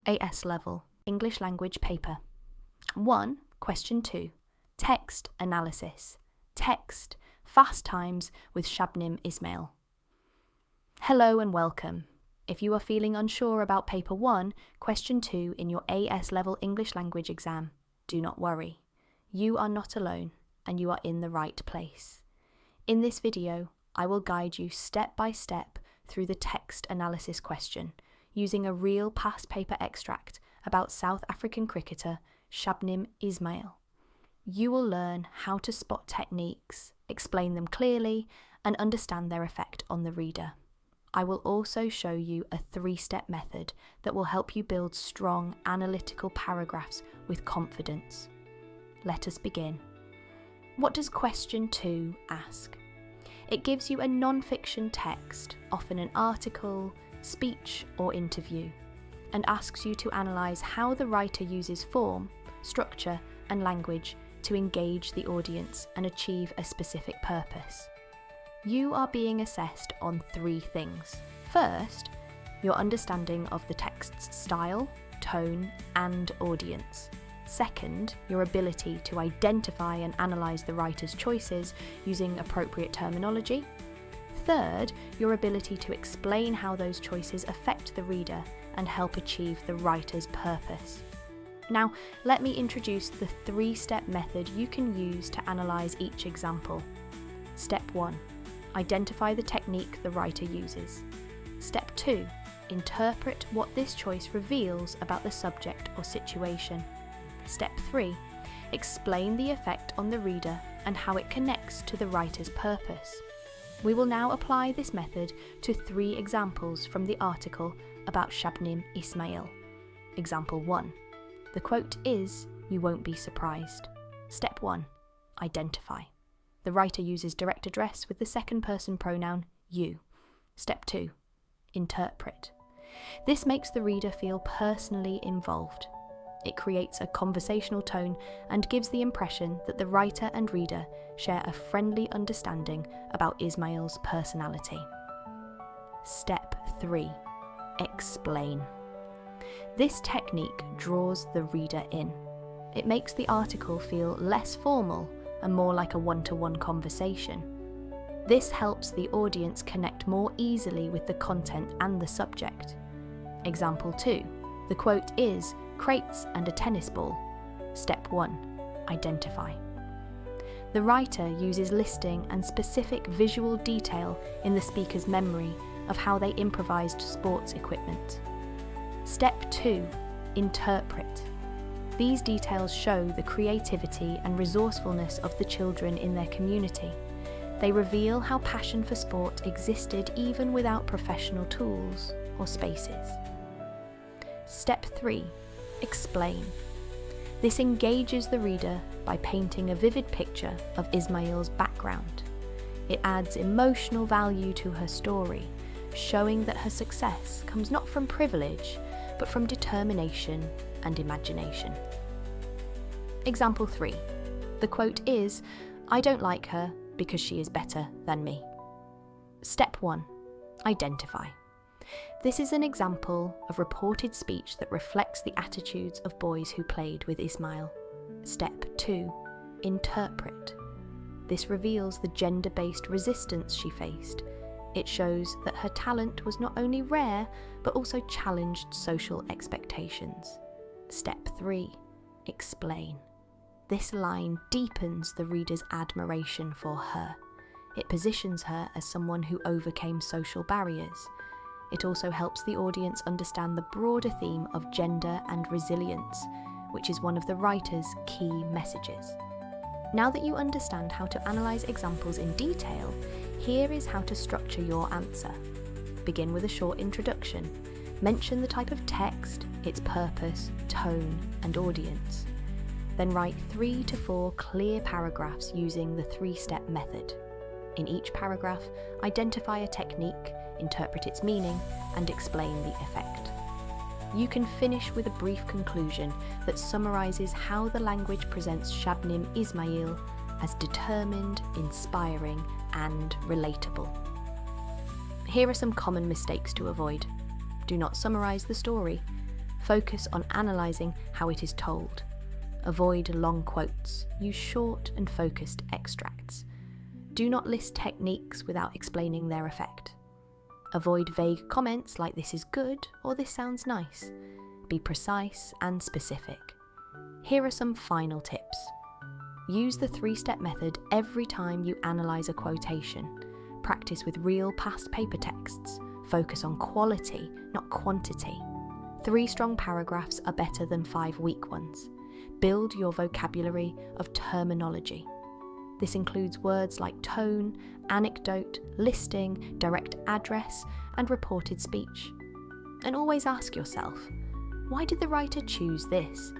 AS level, English language paper. 1. Question 2. Text analysis. Text, Fast Times with Shabnim Ismail. Hello and welcome. If you are feeling unsure about paper 1, question 2 in your AS level English language exam, do not worry. You are not alone and you are in the right place. In this video, I will guide you step by step through the text analysis question using a real past paper extract about South African cricketer Shabnim Ismail. You will learn how to spot techniques, explain them clearly, and understand their effect on the reader. I will also show you a 3-step method that will help you build strong analytical paragraphs with confidence. Let us begin. What does question 2 ask? It gives you a non-fiction text, often an article, speech or interview, and asks you to analyse how the writer uses form, structure and language to engage the audience and achieve a specific purpose. You are being assessed on 3 things. First, your understanding of the text's style, tone and audience. Second, your ability to identify and analyse the writer's choices using appropriate terminology. Third, your ability to explain how those choices affect the reader and help achieve the writer's purpose. Now, let me introduce the 3-step method you can use to analyse each example. Step 1. Identify the technique the writer uses. Step 2. Interpret what this choice reveals about the subject or situation. Step 3. Explain the effect on the reader and how it connects to the writer's purpose. We will now apply this method to 3 examples from the article about Shabnim Ismail. Example 1. The quote is, "You won't be surprised." Step 1. Identify. The writer uses direct address with the second person pronoun you. Step 2. Interpret. This makes the reader feel personally involved. It creates a conversational tone and gives the impression that the writer and reader share a friendly understanding about Ismail's personality. Step 3. Explain. This technique draws the reader in. It makes the article feel less formal and more like a one-to-one conversation. This helps the audience connect more easily with the content and the subject. Example 2. The quote is, "Crates and a tennis ball." Step 1. Identify. The writer uses listing and specific visual detail in the speaker's memory of how they improvised sports equipment. Step 2. Interpret. These details show the creativity and resourcefulness of the children in their community. They reveal how passion for sport existed even without professional tools or spaces. Step 3. Explain. This engages the reader by painting a vivid picture of Ismail's background. It adds emotional value to her story, showing that her success comes not from privilege, but from determination and imagination. Example 3. The quote is, "I don't like her because she is better than me." Step 1. Identify. This is an example of reported speech that reflects the attitudes of boys who played with Ismail. Step 2. Interpret. This reveals the gender-based resistance she faced. It shows that her talent was not only rare, but also challenged social expectations. Step 3. Explain. This line deepens the reader's admiration for her. It positions her as someone who overcame social barriers. It also helps the audience understand the broader theme of gender and resilience, which is one of the writer's key messages. Now that you understand how to analyse examples in detail, here is how to structure your answer. Begin with a short introduction. Mention the type of text, its purpose, tone, and audience. Then write 3 to 4 clear paragraphs using the 3-step method. In each paragraph, identify a technique, interpret its meaning, and explain the effect. You can finish with a brief conclusion that summarises how the language presents Shabnim Ismail as determined, inspiring, and relatable. Here are some common mistakes to avoid. Do not summarise the story. Focus on analysing how it is told. Avoid long quotes. Use short and focused extracts. Do not list techniques without explaining their effect. Avoid vague comments like "this is good" or "this sounds nice." Be precise and specific. Here are some final tips. Use the 3-step method every time you analyse a quotation. Practice with real past paper texts. Focus on quality, not quantity. 3 strong paragraphs are better than 5 weak ones. Build your vocabulary of terminology. This includes words like tone, anecdote, listing, direct address, and reported speech. And always ask yourself, why did the writer choose this?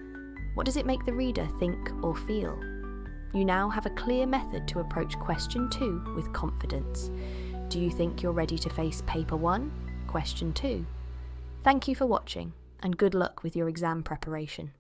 What does it make the reader think or feel? You now have a clear method to approach question 2 with confidence. Do you think you're ready to face paper 1, question 2? Thank you for watching, and good luck with your exam preparation.